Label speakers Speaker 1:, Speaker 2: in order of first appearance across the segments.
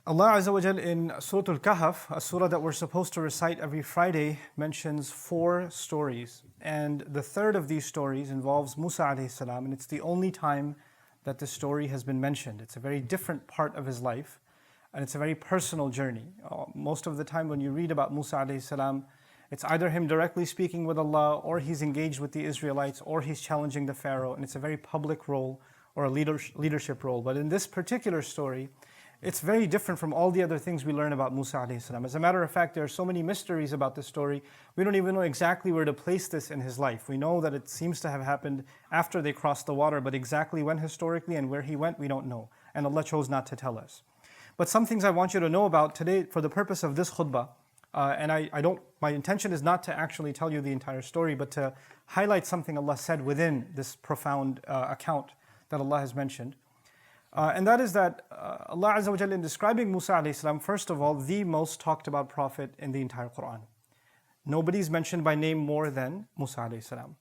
Speaker 1: Allah Azza wa Jal in Surah Al-Kahf, a surah that we're supposed to recite every Friday, mentions 4 stories. And the third of these stories involves Musa alayhi salam, and it's the only time that the story has been mentioned. It's a very different part of his life, and it's a very personal journey. Most of the time when you read about Musa alayhi salam, it's either him directly speaking with Allah, or he's engaged with the Israelites, or he's challenging the Pharaoh, and it's a very public role or a leadership role. But in this particular story, it's very different from all the other things we learn about Musa alayhi salam. As a matter of fact, there are so many mysteries about this story, we don't even know exactly where to place this in his life. We know that it seems to have happened after they crossed the water, but exactly when historically and where he went, we don't know. And Allah chose not to tell us. But some things I want you to know about today for the purpose of this khutbah, my intention is not to actually tell you the entire story, but to highlight something Allah said within this profound account that Allah has mentioned. And that is that Allah Azza wa Jalla, in describing Musa alayhi salam, first of all, the most talked about prophet in the entire Quran. Nobody's mentioned by name more than Musa alayhi salam.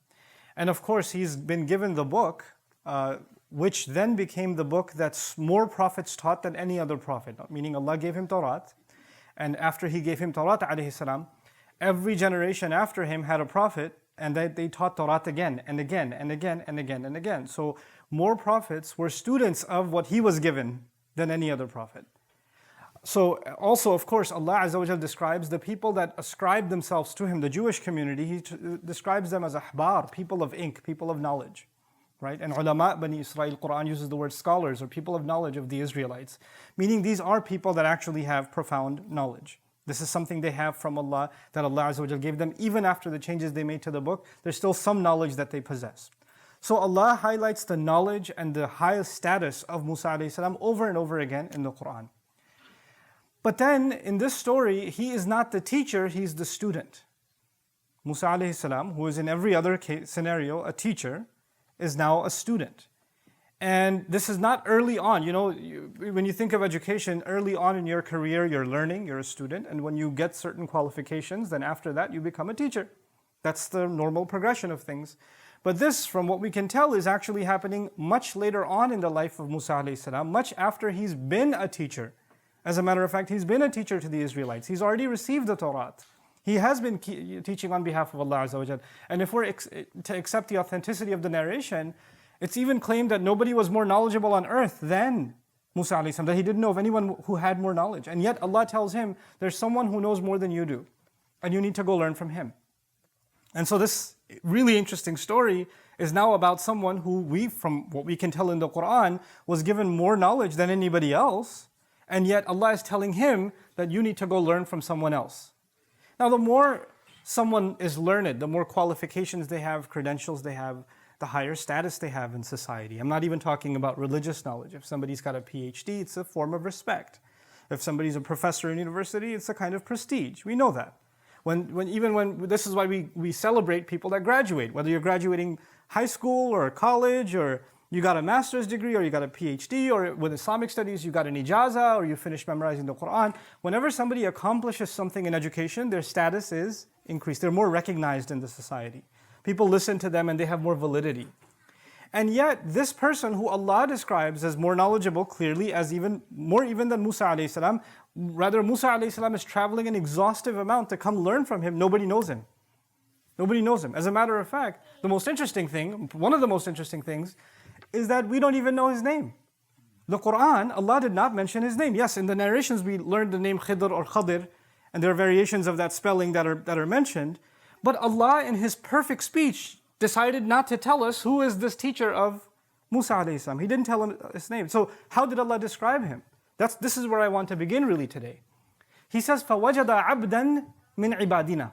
Speaker 1: And of course, he's been given the book, which then became the book that's more prophets taught than any other prophet. Meaning Allah gave him Tawrat, and after he gave him Tawrat alayhi salam, every generation after him had a prophet, and they taught Tawrat again and again and again and again and again. So more prophets were students of what he was given than any other prophet. So also, of course, Allah Azza wa Jal describes the people that ascribe themselves to him, the Jewish community. He describes them as ahbar, people of ink, people of knowledge. Right? And ulama, Bani Israel, Quran uses the word scholars, or people of knowledge of the Israelites. Meaning these are people that actually have profound knowledge. This is something they have from Allah, that Allah Azza wa Jal gave them. Even after the changes they made to the book, there's still some knowledge that they possess. So Allah highlights the knowledge and the highest status of Musa alayhi salam over and over again in the Quran. But then in this story, he is not the teacher, he's the student. Musa alayhi salam, who is in every other scenario a teacher, is now a student. And this is not early on. You know, when you think of education, early on in your career, you're learning, you're a student, and when you get certain qualifications, then after that you become a teacher. That's the normal progression of things. But this, from what we can tell, is actually happening much later on in the life of Musa alayhi salam, much after he's been a teacher. As a matter of fact, he's been a teacher to the Israelites. He's already received the Tawrat. He has been teaching on behalf of Allah Azza wa Jal. And if we're to accept the authenticity of the narration, it's even claimed that nobody was more knowledgeable on earth than Musa alayhi salam, that he didn't know of anyone who had more knowledge. And yet Allah tells him, there's someone who knows more than you do, and you need to go learn from him. And so this really interesting story is now about someone who from what we can tell in the Quran, was given more knowledge than anybody else, and yet Allah is telling him that you need to go learn from someone else. Now, the more someone is learned, the more qualifications they have, credentials they have, the higher status they have in society. I'm not even talking about religious knowledge. If somebody's got a PhD, it's a form of respect. If somebody's a professor in university, it's a kind of prestige. We know that. This is why we celebrate people that graduate, whether you're graduating high school or college, or you got a master's degree, or you got a PhD, or with Islamic studies you got an ijazah, or you finished memorizing the Quran. Whenever somebody accomplishes something in education, their status is increased. They're more recognized in the society. People listen to them and they have more validity. And yet, this person who Allah describes as more knowledgeable, clearly, as even than Musa alayhi salam, rather Musa alayhi salam is traveling an exhaustive amount to come learn from him, nobody knows him. Nobody knows him. As a matter of fact, one of the most interesting things, is that we don't even know his name. The Quran, Allah did not mention his name. Yes, in the narrations we learned the name Khidr or Khadir, and there are variations of that spelling that are mentioned. But Allah, in His perfect speech, decided not to tell us who is this teacher of Musa alayhi salam. He didn't tell him his name. So how did Allah describe him? This is where I want to begin really today. He says, فَوَجَدَ عَبْدًا مِنْ عِبَادِنَا.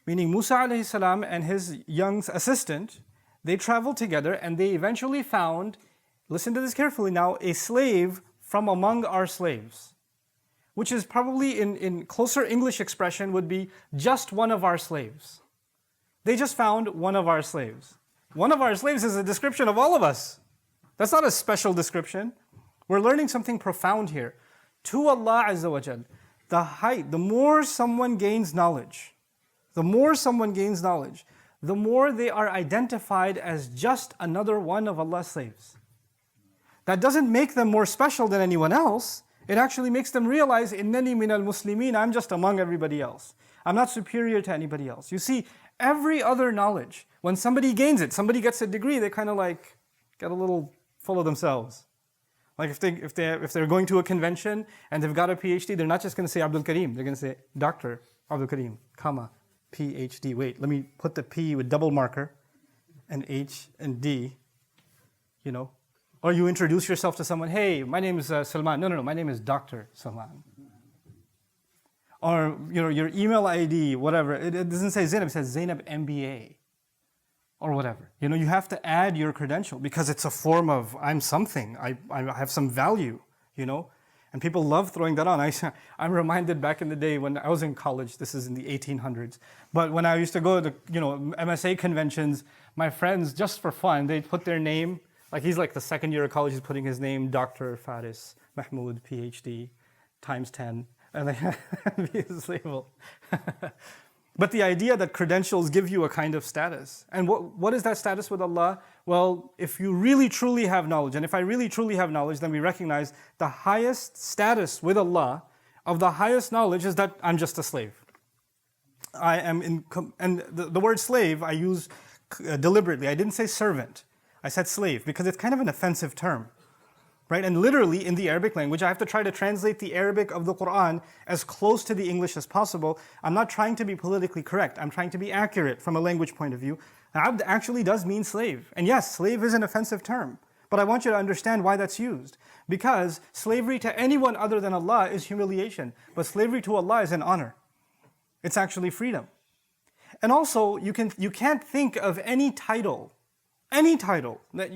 Speaker 1: Meaning Musa alayhi salam and his young assistant, they traveled together and they eventually found, listen to this carefully now, a slave from among our slaves. Which is probably in closer English expression would be just one of our slaves. They just found one of our slaves. One of our slaves is a description of all of us. That's not a special description. We're learning something profound here. To Allah Azza wa Jal, the more someone gains knowledge, the more they are identified as just another one of Allah's slaves. That doesn't make them more special than anyone else. It actually makes them realize, إِنَّنِي مِنَ الْمُسْلِمِينَ, I'm just among everybody else. I'm not superior to anybody else. You see, every other knowledge, when somebody gains it, somebody gets a degree, they kind of like get a little full of themselves. Like if they're going to a convention and they've got a PhD, they're not just going to say Abdul Karim, they're going to say Dr. Abdul Karim, comma, PhD. Wait, let me put the P with double marker and H and D, you know. Or you introduce yourself to someone, hey, my name is Salman. No, my name is Dr. Salman. Or, you know, your email ID, whatever. It doesn't say Zainab, it says Zainab MBA. Or whatever. You know, you have to add your credential because it's a form of, I'm something. I have some value, you know. And people love throwing that on. I'm reminded back in the day when I was in college, this is in the 1800s, but when I used to go to, you know, MSA conventions, my friends, just for fun, they'd put their name, like he's like the second year of college, he's putting his name, Dr. Faris Mahmoud, PhD, times 10, and they be his label. But the idea that credentials give you a kind of status. And what is that status with Allah? Well, if you really truly have knowledge, and if I really truly have knowledge, then we recognize the highest status with Allah, of the highest knowledge, is that I'm just a slave. And the word slave I use deliberately. I didn't say servant. I said slave because it's kind of an offensive term. Right? And literally in the Arabic language, I have to try to translate the Arabic of the Quran as close to the English as possible. I'm not trying to be politically correct. I'm trying to be accurate from a language point of view. Abd actually does mean slave. And yes, slave is an offensive term. But I want you to understand why that's used. Because slavery to anyone other than Allah is humiliation. But slavery to Allah is an honor. It's actually freedom. And also, you can't think of any title that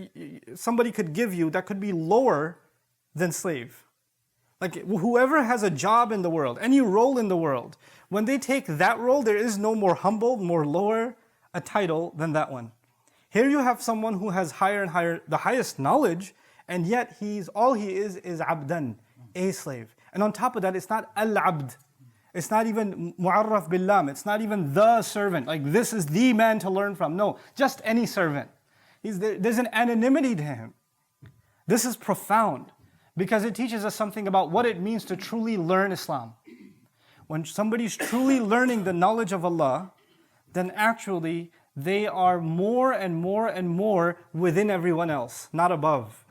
Speaker 1: somebody could give you that could be lower than slave. Like whoever has a job in the world, any role in the world, when they take that role, there is no more humble, more lower a title than that one. Here you have someone who has higher and higher, the highest knowledge, and yet all he is abdan, a slave. And on top of that, it's not al-abd. It's not even mu'arraf billam. It's not even the servant. Like this is the man to learn from. No, just any servant. There's an anonymity to him. This is profound because it teaches us something about what it means to truly learn Islam. When somebody's truly learning the knowledge of Allah, then actually they are more and more and more within everyone else, not above.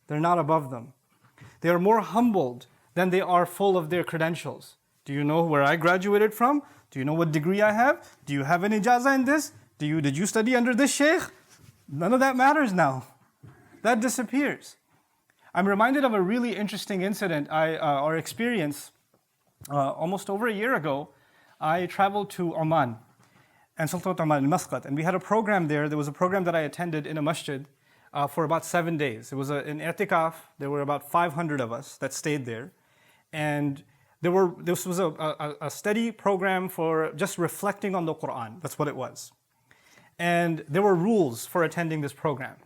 Speaker 1: They're not above them. They are more humbled than they are full of their credentials. Do you know where I graduated from? Do you know what degree I have? Do you have an ijazah in this? Did you study under this sheikh? None of that matters now. That disappears. I'm reminded of a really interesting incident or experience. Almost over a year ago, I traveled to Oman, and Sultanate Oman, in Muscat, and we had a program there. There was a program that I attended in a masjid for about 7 days. It was an i'tikaf. There were about 500 of us that stayed there. And this was a study program for just reflecting on the Quran. That's what it was. And there were rules for attending this program.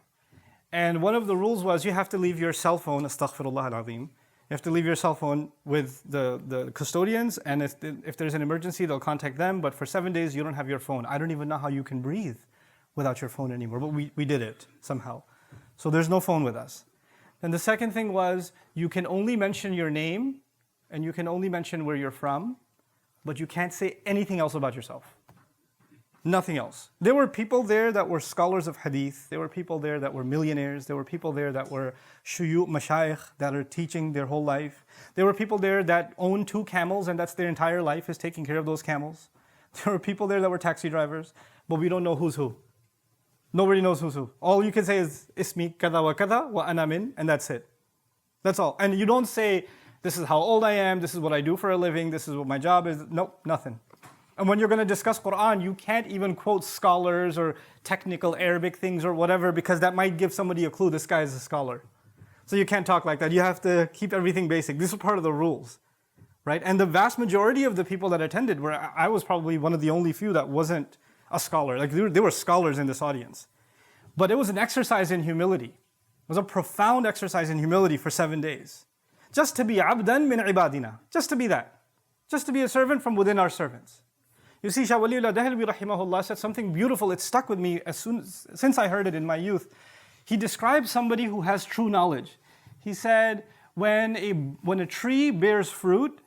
Speaker 1: And one of the rules was you have to leave your cell phone, astaghfirullah al-azim. You have to leave your cell phone with the custodians, and if there's an emergency, they'll contact them. But for 7 days, you don't have your phone. I don't even know how you can breathe without your phone anymore, but we did it somehow. So there's no phone with us. And the second thing was you can only mention your name, and you can only mention where you're from, but you can't say anything else about yourself. Nothing else. There were people there that were scholars of hadith. There were people there that were millionaires. There were people there that were shuyukh, mashayikh, that are teaching their whole life. There were people there that own 2 camels and that's their entire life is taking care of those camels. There were people there that were taxi drivers, but we don't know who's who. Nobody knows who's who. All you can say is, ismi kada wa kada wa ana min, and that's it. That's all. And you don't say, this is how old I am, this is what I do for a living, this is what my job is. Nope, nothing. And when you're going to discuss Quran, you can't even quote scholars or technical Arabic things or whatever because that might give somebody a clue this guy is a scholar. So you can't talk like that. You have to keep everything basic. This is part of the rules, right? And the vast majority of the people that attended I was probably one of the only few that wasn't a scholar. Like there were scholars in this audience. But it was an exercise in humility. It was a profound exercise in humility for 7 days. Just to be abdan min ibadina. Just to be that. Just to be a servant from within our servants. You see, Shah Waliullah Dahlwi rahimahullah said something beautiful. It stuck with me since I heard it in my youth. He described somebody who has true knowledge. He said, when a tree bears fruit,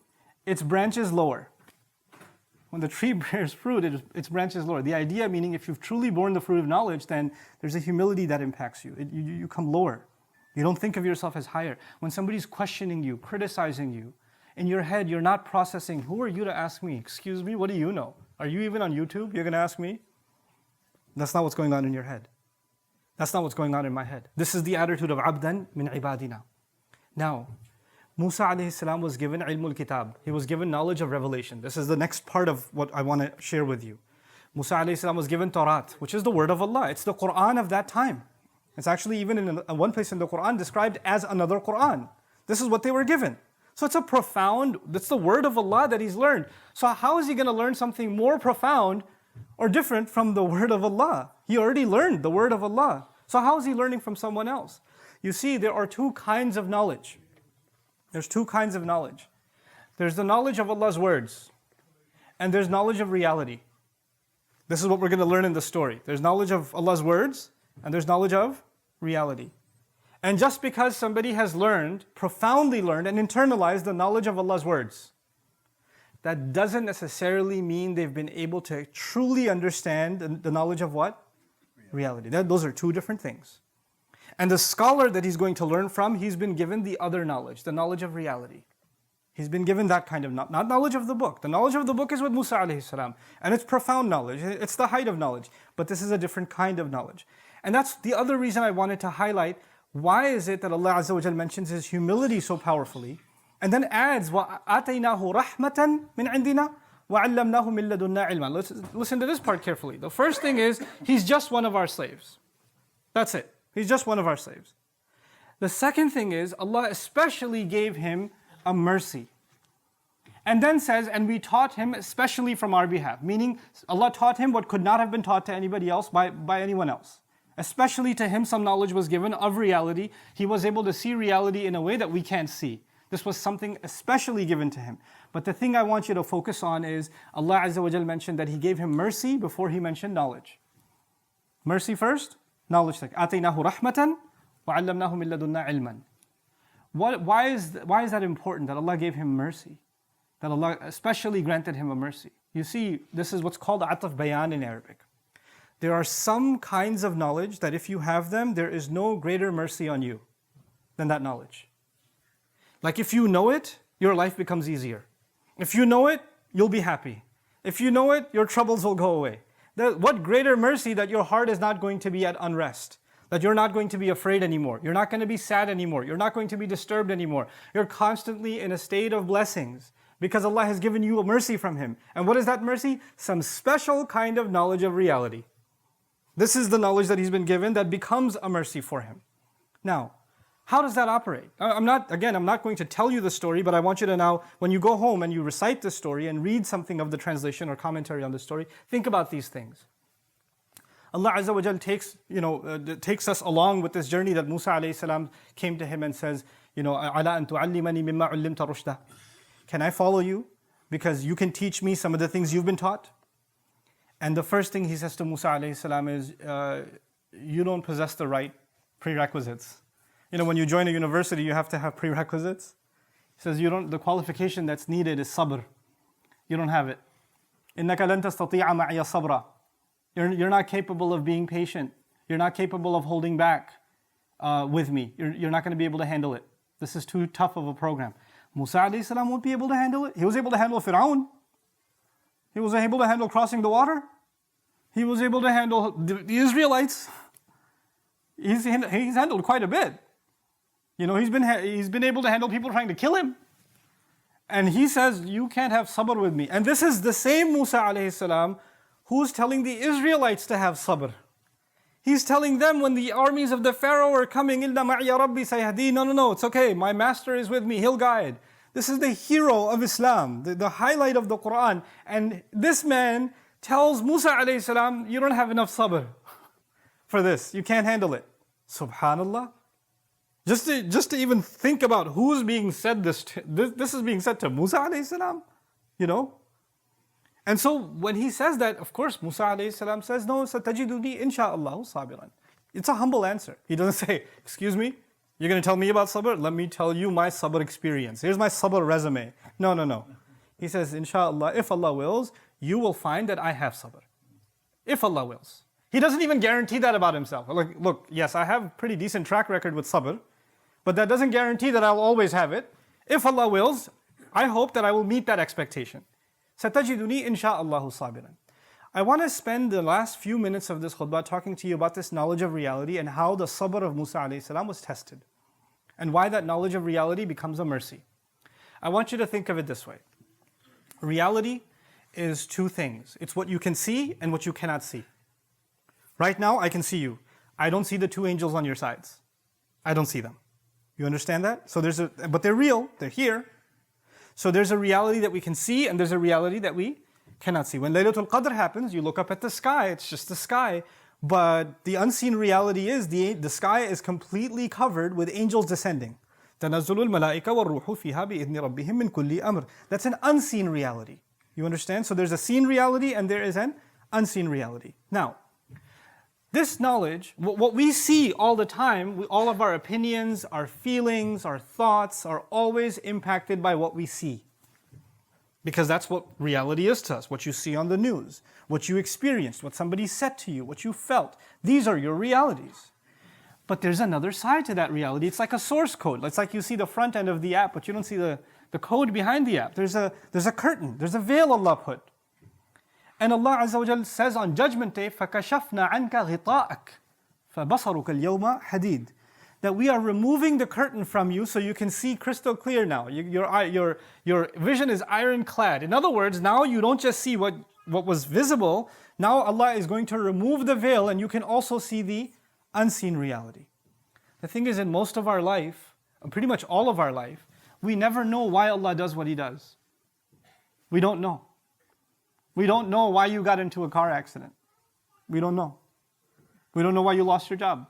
Speaker 1: its branch is lower. When the tree bears fruit, its branch is lower. The idea meaning if you've truly borne the fruit of knowledge, then there's a humility that impacts you. You come lower. You don't think of yourself as higher. When somebody's questioning you, criticizing you, in your head you're not processing, who are you to ask me? Excuse me, what do you know? Are you even on YouTube? You're going to ask me? That's not what's going on in your head. That's not what's going on in my head. This is the attitude of abdan min ibadina. Now, Musa alayhi salam was given ilmul kitab. He was given knowledge of revelation. This is the next part of what I want to share with you. Musa alayhi salam was given Tawrat, which is the word of Allah. It's the Quran of that time. It's actually even in one place in the Quran described as another Quran. This is what they were given. So it's that's the word of Allah that he's learned. So how is he going to learn something more profound or different from the word of Allah? He already learned the word of Allah. So how is he learning from someone else? You see, there are two kinds of knowledge. There's two kinds of knowledge. There's the knowledge of Allah's words, and there's knowledge of reality. This is what we're going to learn in the story. There's knowledge of Allah's words, and there's knowledge of reality. And just because somebody has learned, profoundly learned, and internalized the knowledge of Allah's words, that doesn't necessarily mean they've been able to truly understand the knowledge of what? Reality. Those are two different things. And the scholar that he's going to learn from, he's been given the other knowledge, the knowledge of reality. He's been given that kind of not knowledge of the book. The knowledge of the book is with Musa alayhi salam. And it's profound knowledge. It's the height of knowledge. But this is a different kind of knowledge. And that's the other reason I wanted to highlight, why is it that Allah Azza wa Jal mentions His humility so powerfully, and then adds, وَآتَيْنَاهُ رَحْمَةً مِنْ عِنْدِنَا وَعَلَّمْنَاهُ مِنْ لَدُنَّا عِلْمًا. Listen to this part carefully. The first thing is, he's just one of our slaves. That's it. He's just one of our slaves. The second thing is, Allah especially gave him a mercy. And then says, and we taught him especially from our behalf. Meaning, Allah taught him what could not have been taught to anybody else by anyone else. Especially to him, some knowledge was given of reality. He was able to see reality in a way that we can't see. This was something especially given to him. But the thing I want you to focus on is, Allah Azza wa Jal mentioned that He gave him mercy before He mentioned knowledge. Mercy first, knowledge second. آتَيْنَاهُ رَحْمَةً وَعَلَّمْنَاهُ مِنْ لَدُنَّا عِلْمًا. Why is that important, that Allah gave him mercy? That Allah especially granted him a mercy? You see, this is what's called ataf bayan in Arabic. There are some kinds of knowledge that if you have them, there is no greater mercy on you than that knowledge. Like if you know it, your life becomes easier. If you know it, you'll be happy. If you know it, your troubles will go away. What greater mercy that your heart is not going to be at unrest, that you're not going to be afraid anymore, you're not going to be sad anymore, you're not going to be disturbed anymore. You're constantly in a state of blessings because Allah has given you a mercy from Him. And what is that mercy? Some special kind of knowledge of reality. This is the knowledge that he's been given that becomes a mercy for him. Now, how does that operate? I'm not going to tell you the story, but I want you to now, when you go home and you recite the story and read something of the translation or commentary on the story, think about these things. Allah Azza wa Jal takes us along with this journey that Musa alayhi salam came to him and says, "Ala an tu'allimani mimma 'ullimta rushda." Can I follow you? Because you can teach me some of the things you've been taught. And the first thing he says to Musa alayhi salam is, you don't possess the right prerequisites. When you join a university, you have to have prerequisites. He says, the qualification that's needed is sabr. You don't have it. إِنَّكَ لَن تَسْتَطِيعَ مَعِيَ صَبْرًا. You're not capable of being patient. You're not capable of holding back with me. You're not going to be able to handle it. This is too tough of a program. Musa alayhi salam won't be able to handle it. He was able to handle Fir'aun. He was able to handle crossing the water. He was able to handle the Israelites. He's handled quite a bit. He's been able to handle people trying to kill him. And he says, you can't have sabr with me. And this is the same Musa alayhi salam who's telling the Israelites to have sabr. He's telling them when the armies of the Pharaoh are coming, إِلَّا مَعِيَ رَبِّي سَيَهْدِينَ. No, it's okay. My master is with me. He'll guide. This is the hero of Islam, the highlight of the Quran. And this man tells Musa alayhi salam, you don't have enough sabr for this. You can't handle it. Subhanallah. Just to even think about who's being said this to, this is being said to Musa alayhi salam, And so when he says that, of course, Musa alayhi salam says, no, satajiduni insha'Allah sabiran. It's a humble answer. He doesn't say, excuse me, You're going to tell me about sabr? Let me tell you my sabr experience. Here's my sabr resume. No, no, no. He says, inshallah, if Allah wills, you will find that I have sabr. If Allah wills. He doesn't even guarantee that about himself. Like, look, yes, I have a pretty decent track record with sabr, but that doesn't guarantee that I'll always have it. If Allah wills, I hope that I will meet that expectation. سَتَجِدُنِي إِنْ شَاءَ اللَّهُ صَابِرًا. I want to spend the last few minutes of this khutbah talking to you about this knowledge of reality and how the sabr of Musa alayhi salam was tested. And why that knowledge of reality becomes a mercy. I want you to think of it this way. Reality is two things. It's what you can see and what you cannot see. Right now, I can see you. I don't see the two angels on your sides. I don't see them. You understand that? But they're real. They're here. So there's a reality that we can see and there's a reality that we cannot see. When Laylatul Qadr happens, you look up at the sky. It's just the sky. But the unseen reality is the sky is completely covered with angels descending. تَنَزُّلُ الْمَلَائِكَ وَالْرُوحُ فِيهَا بِإِذْنِ رَبِّهِمْ مِنْ كُلِّ أَمْرٍ. That's an unseen reality. You understand? So there's a seen reality and there is an unseen reality. Now, this knowledge, what we see all the time, all of our opinions, our feelings, our thoughts are always impacted by what we see. Because that's what reality is to us, what you see on the news, what you experienced, what somebody said to you, what you felt. These are your realities. But there's another side to that reality. It's like a source code. It's like you see the front end of the app, but you don't see the code behind the app. There's a curtain, there's a veil Allah put. And Allah Azza wa Jal says on Judgment Day, فَكَشَفْنَا عَنْكَ غِطَاءَكَ فَبَصَرُكَ الْيَوْمَ حَدِيدٌ. That we are removing the curtain from you so you can see crystal clear now. Your vision is ironclad. In other words, now you don't just see what was visible. Now Allah is going to remove the veil and you can also see the unseen reality. The thing is, in most of our life, pretty much all of our life, we never know why Allah does what He does. We don't know. We don't know why you got into a car accident. We don't know. We don't know why you lost your job.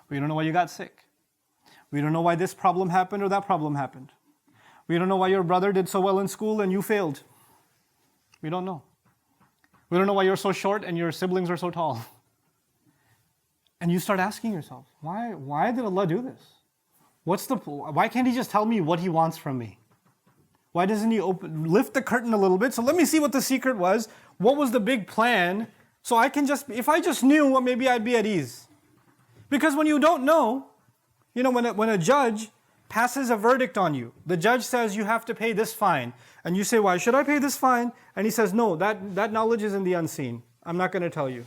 Speaker 1: We don't know why you got sick. We don't know why this problem happened or that problem happened. We don't know why your brother did so well in school and you failed. We don't know. We don't know why you're so short and your siblings are so tall. And you start asking yourself, why did Allah do this? Why can't He just tell me what He wants from me? Why doesn't He lift the curtain a little bit? So let me see what the secret was. What was the big plan? So if I just knew, well, maybe I'd be at ease. Because when you don't know, when a judge passes a verdict on you, the judge says you have to pay this fine. And you say, why should I pay this fine? And he says, no, that knowledge is in the unseen. I'm not going to tell you.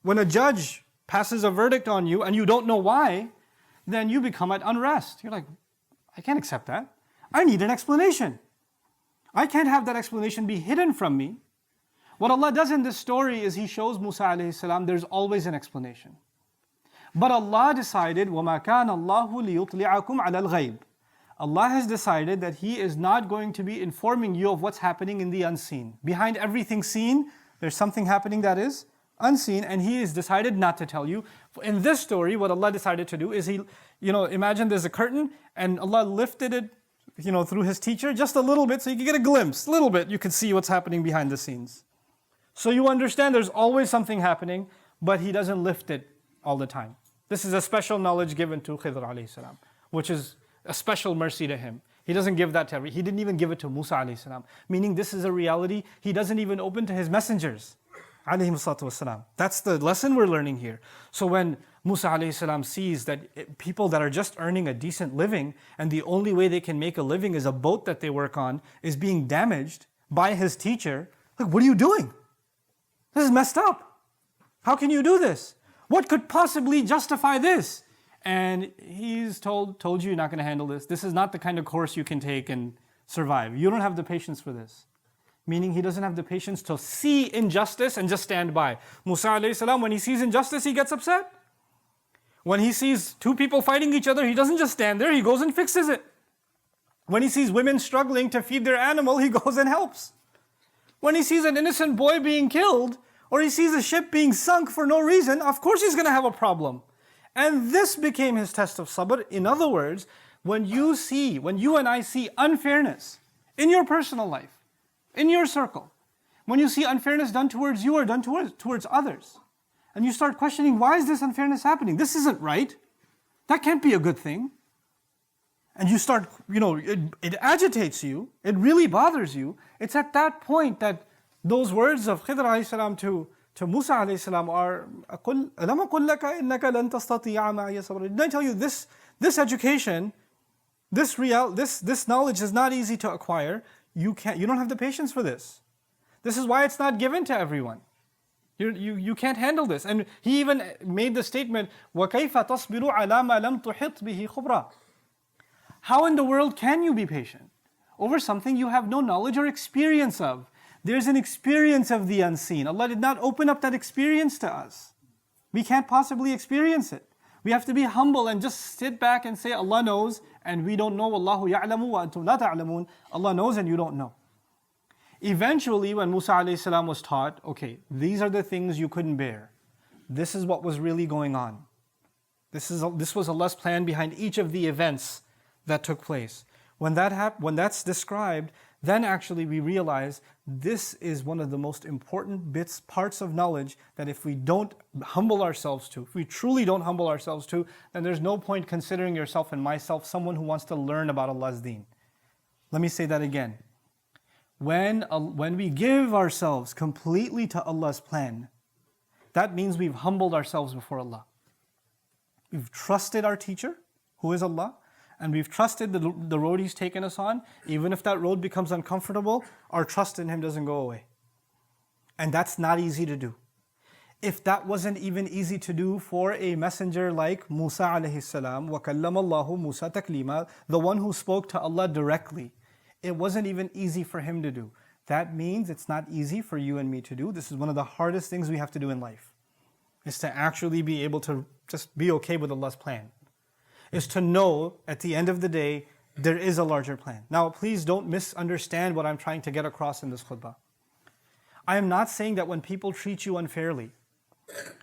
Speaker 1: When a judge passes a verdict on you and you don't know why, then you become at unrest. You're like, I can't accept that. I need an explanation. I can't have that explanation be hidden from me. What Allah does in this story is He shows Musa alayhi salam there's always an explanation. But Allah decided, وَمَا كَانَ اللَّهُ لِيُطْلِعَكُمْ عَلَى الْغَيْبِ. Allah has decided that He is not going to be informing you of what's happening in the unseen. Behind everything seen, there's something happening that is unseen, and He has decided not to tell you. In this story, what Allah decided to do is imagine there's a curtain, and Allah lifted it, through His teacher, just a little bit, so you can get a glimpse, a little bit, you can see what's happening behind the scenes. So you understand there's always something happening, but He doesn't lift it all the time. This is a special knowledge given to Khidr alayhi salam, which is a special mercy to him. He doesn't give that to everyone. He didn't even give it to Musa alayhi salam. Meaning this is a reality He doesn't even open to His messengers. Alayhim salatu wassalam. That's the lesson we're learning here. So when Musa alayhi salam sees that people that are just earning a decent living and the only way they can make a living is a boat that they work on is being damaged by his teacher, like, what are you doing? This is messed up. How can you do this? What could possibly justify this? And he's told you you're not going to handle this. This is not the kind of course you can take and survive. You don't have the patience for this. Meaning he doesn't have the patience to see injustice and just stand by. Musa alayhi salam, when he sees injustice, he gets upset. When he sees two people fighting each other, he doesn't just stand there, he goes and fixes it. When he sees women struggling to feed their animal, he goes and helps. When he sees an innocent boy being killed, or he sees a ship being sunk for no reason, of course he's going to have a problem. And this became his test of sabr. In other words, when you and I see unfairness in your personal life, in your circle, when you see unfairness done towards you or done towards others, and you start questioning, why is this unfairness happening? This isn't right. That can't be a good thing. And you start, it agitates you, it really bothers you. It's at that point that those words of Khidr alayhi salam to Musa alayhi salam are, أَلَمْ أَقُلْ لَكَ إِنَّكَ لَن تَسْتَطِيعَ مَعِيَ صَبْرًا. Didn't I tell you this education, this knowledge is not easy to acquire. You don't have the patience for this. This is why it's not given to everyone. You can't handle this. And he even made the statement, وَكَيْفَ تَصْبِرُ عَلَى مَا لَمْ تُحِطْ بِهِ خُبْرًا. How in the world can you be patient over something you have no knowledge or experience of? There's an experience of the unseen. Allah did not open up that experience to us. We can't possibly experience it. We have to be humble and just sit back and say, Allah knows and we don't know. Wallahu ya'lamu wa antum la ta'lamun. Allah knows and you don't know. Eventually, when Musa alayhi salam was taught, okay, these are the things you couldn't bear. This is what was really going on. This was Allah's plan behind each of the events that took place. When that's described, then actually we realize this is one of the most important parts of knowledge that if we don't humble ourselves to, if we truly don't humble ourselves to, then there's no point considering yourself and myself someone who wants to learn about Allah's deen. Let me say that again. When we give ourselves completely to Allah's plan, that means we've humbled ourselves before Allah. We've trusted our teacher, who is Allah, and we've trusted the road He's taken us on. Even if that road becomes uncomfortable, our trust in Him doesn't go away. And that's not easy to do. If that wasn't even easy to do for a messenger like Musa alayhi salam, وَكَلَّمَ اللَّهُ مُوسَى تَكْلِيمًا, the one who spoke to Allah directly, it wasn't even easy for him to do. That means it's not easy for you and me to do. This is one of the hardest things we have to do in life, is to actually be able to just be okay with Allah's plan. Is to know at the end of the day, there is a larger plan. Now, please don't misunderstand what I'm trying to get across in this khutbah. I am not saying that when people treat you unfairly,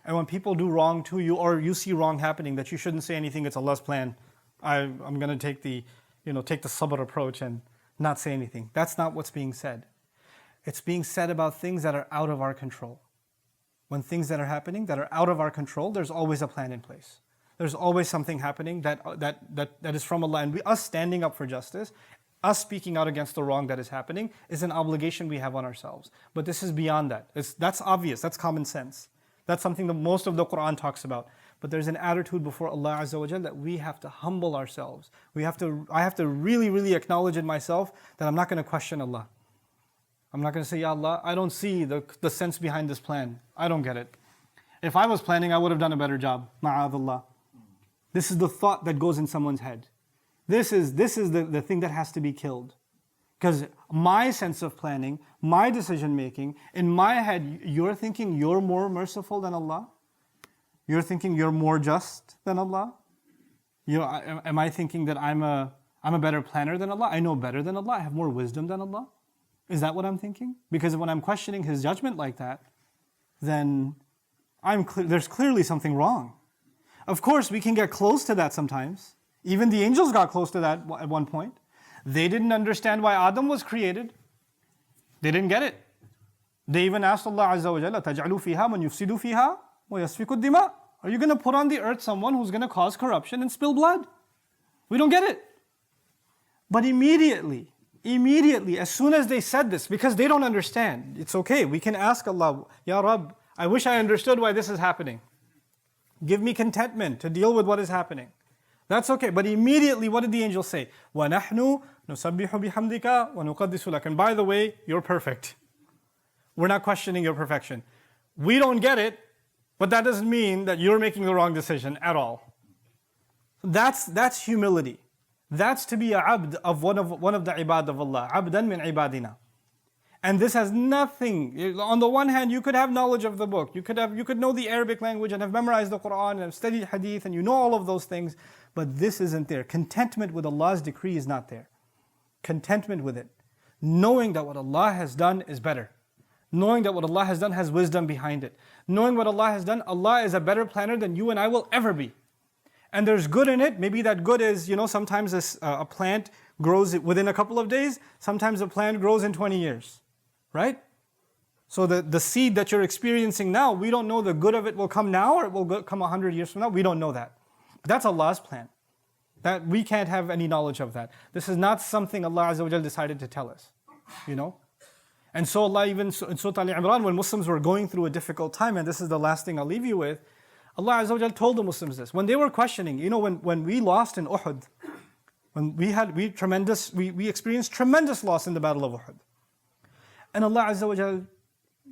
Speaker 1: and when people do wrong to you, or you see wrong happening, that you shouldn't say anything, it's Allah's plan. I'm going to take the sabr approach and not say anything. That's not what's being said. It's being said about things that are out of our control. When things that are happening that are out of our control, there's always a plan in place. There's always something happening that is from Allah. And us standing up for justice, us speaking out against the wrong that is happening, is an obligation we have on ourselves. But this is beyond that. That's obvious. That's common sense. That's something that most of the Quran talks about. But there's an attitude before Allah Azza wa Jal that we have to humble ourselves. I have to really, really acknowledge in myself that I'm not going to question Allah. I'm not going to say, Ya Allah, I don't see the sense behind this plan. I don't get it. If I was planning, I would have done a better job. Ma'adallah. This is the thought that goes in someone's head. This is the thing that has to be killed. Because my sense of planning, my decision making, in my head, you're thinking you're more merciful than Allah? You're thinking you're more just than Allah? Am I thinking that I'm a better planner than Allah? I know better than Allah? I have more wisdom than Allah? Is that what I'm thinking? Because when I'm questioning His judgment like that, then there's clearly something wrong. Of course, we can get close to that sometimes. Even the angels got close to that at one point. They didn't understand why Adam was created. They didn't get it. They even asked Allah Azza wa Jalla, تَجْعَلُوا فِيهَا مَنْ يُفْسِدُ فِيهَا وَيَسْفِكُ الدِّمَاءِ. Are you going to put on the earth someone who's going to cause corruption and spill blood? We don't get it. But immediately, as soon as they said this, because they don't understand, it's okay. We can ask Allah, Ya Rabb, I wish I understood why this is happening. Give me contentment to deal with what is happening. That's okay. But immediately, what did the angel say? وَنَحْنُ نُسَبِّحُ بِحَمْدِكَ وَنُقَدِّسُ لَكَ. And by the way, you're perfect. We're not questioning your perfection. We don't get it, but that doesn't mean that you're making the wrong decision at all. That's humility. That's to be a abd of one of the ibad of Allah. Abdan min ibadina. And this has nothing. On the one hand, you could have knowledge of the book. You could know the Arabic language and have memorized the Quran and have studied hadith and you know all of those things. But this isn't there. Contentment with Allah's decree is not there. Contentment with it. Knowing that what Allah has done is better. Knowing that what Allah has done has wisdom behind it. Knowing what Allah has done, Allah is a better planner than you and I will ever be. And there's good in it. Maybe that good is, sometimes a plant grows within a couple of days. Sometimes a plant grows in 20 years. Right? So the seed that you're experiencing now, we don't know the good of it will come now or it will come 100 years from now. We don't know that. That's Allah's plan. That we can't have any knowledge of that. This is not something Allah Azza wa Jal decided to tell us. And so Allah even in Surah Al-Imran, when Muslims were going through a difficult time, and this is the last thing I'll leave you with, Allah Azza wa Jal told the Muslims this. When they were questioning, when we lost in Uhud, when we experienced tremendous loss in the Battle of Uhud. And Allah Azza wa Jal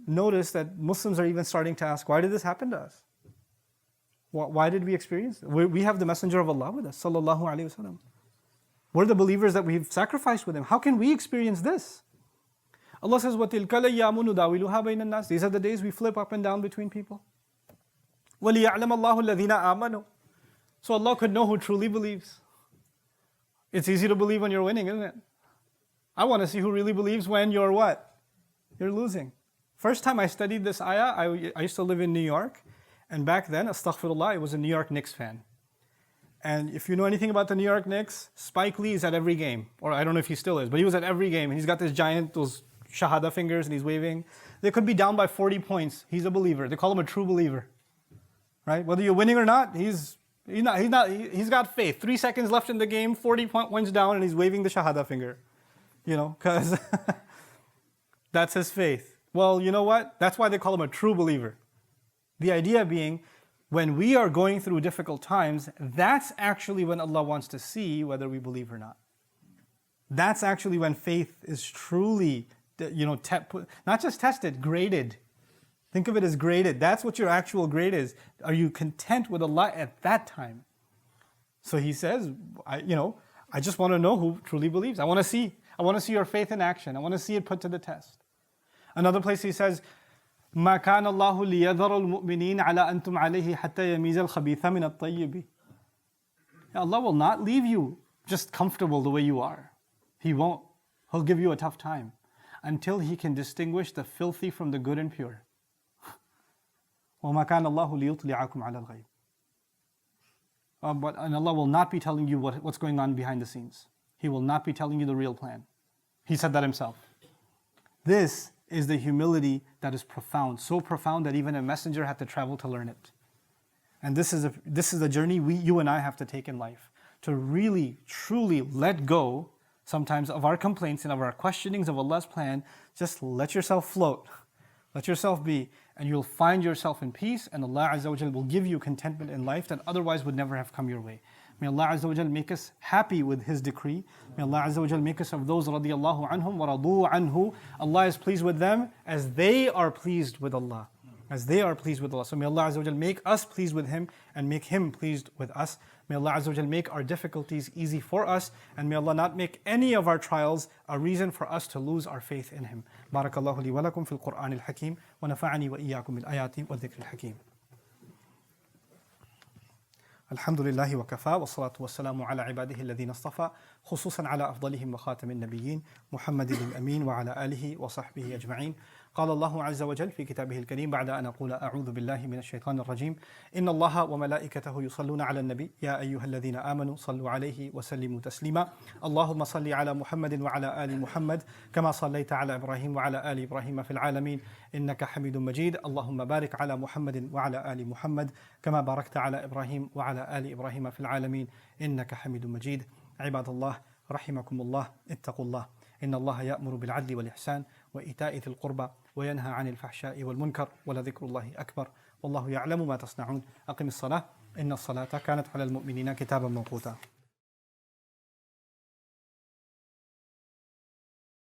Speaker 1: noticed that Muslims are even starting to ask, why did this happen to us? Why did we experience it? We have the Messenger of Allah with us, sallallahu alayhi wasallam. We're the believers that we've sacrificed with him. How can we experience this? Allah says, وَتِلْكَ الْأَيَّامُ نُدَاوِلُهَا بَيْنَ النَّاسِ. These are the days we flip up and down between people. وَلِيَعْلَمَ اللَّهُ الَّذِينَ آمَنُوا. So Allah could know who truly believes. It's easy to believe when you're winning, isn't it? I want to see who really believes when you're what? You're losing. First time I studied this ayah, I used to live in New York. And back then, astaghfirullah, I was a New York Knicks fan. And if you know anything about the New York Knicks, Spike Lee is at every game. Or I don't know if he still is, but he was at every game. And he's got those shahada fingers, and he's waving. They could be down by 40 points. He's a believer. They call him a true believer. Right? Whether you're winning or not, he's got faith. 3 seconds left in the game, 40 points down, and he's waving the shahada finger. Because that's his faith. Well, you know what? That's why they call him a true believer. The idea being, when we are going through difficult times, that's actually when Allah wants to see whether we believe or not. That's actually when faith is truly, not just tested, graded. Think of it as graded. That's what your actual grade is. Are you content with Allah at that time? So he says, I just want to know who truly believes. I want to see your faith in action. I want to see it put to the test. Another place he says, ما كان الله ليذر المؤمنين على أنتم عليه حتى يميز الخبيث من الطيب. Allah will not leave you just comfortable the way you are. He won't. He'll give you a tough time until He can distinguish the filthy from the good and pure. وما كان الله ليطلعكم على الغيب. And Allah will not be telling you what's going on behind the scenes. He will not be telling you the real plan. He said that Himself. This is the humility that is profound, so profound that even a messenger had to travel to learn it. And this is a journey you and I have to take in life, to really, truly let go sometimes of our complaints and of our questionings of Allah's plan. Just let yourself float, let yourself be, and you'll find yourself in peace, and Allah Azza wa Jal will give you contentment in life that otherwise would never have come your way. May Allah Azza wa Jal make us happy with His decree. May Allah Azza wa Jal make us of those radiyallahu anhum wa radu anhu. Allah is pleased with them as they are pleased with Allah. As they are pleased with Allah. So may Allah Azza wa Jal make us pleased with Him and make Him pleased with us. May Allah Azza wa Jal make our difficulties easy for us, and may Allah not make any of our trials a reason for us to lose our faith in Him. Barakallahu li wa lakum fil Qur'an al-Hakim wa nafa'ani wa iyyakum bil ayati wa dhikr al-Hakim. الحمد لله وكفى والصلاة والسلام على عباده الذين اصطفى خصوصا على أفضلهم وخاتم النبيين محمد الأمين وعلى آله وصحبه أجمعين. قال الله عز وجل في كتابه الكريم بعد أن أقول أعوذ بالله من الشيطان الرجيم إن الله وملائكته يصلون على النبي يا أيها الذين آمنوا صلوا عليه وسلموا تسليما اللهم صل على محمد وعلى آل محمد كما صليت على إبراهيم وعلى آل إبراهيم في العالمين إنك حميد مجيد اللهم بارك على محمد وعلى آل محمد كما باركت على إبراهيم وعلى آل إبراهيم في العالمين إنك حميد مجيد. عباد الله رحمكم الله اتقوا الله إن الله يأمر بالعدل والإحسان وإيتاء ذي القربى وينهى عن الفحشاء والمنكر ولذكر الله أكبر والله يعلم ما تصنعون. أقم الصلاة إن الصلاة كانت على المؤمنين كتابا موقوتا.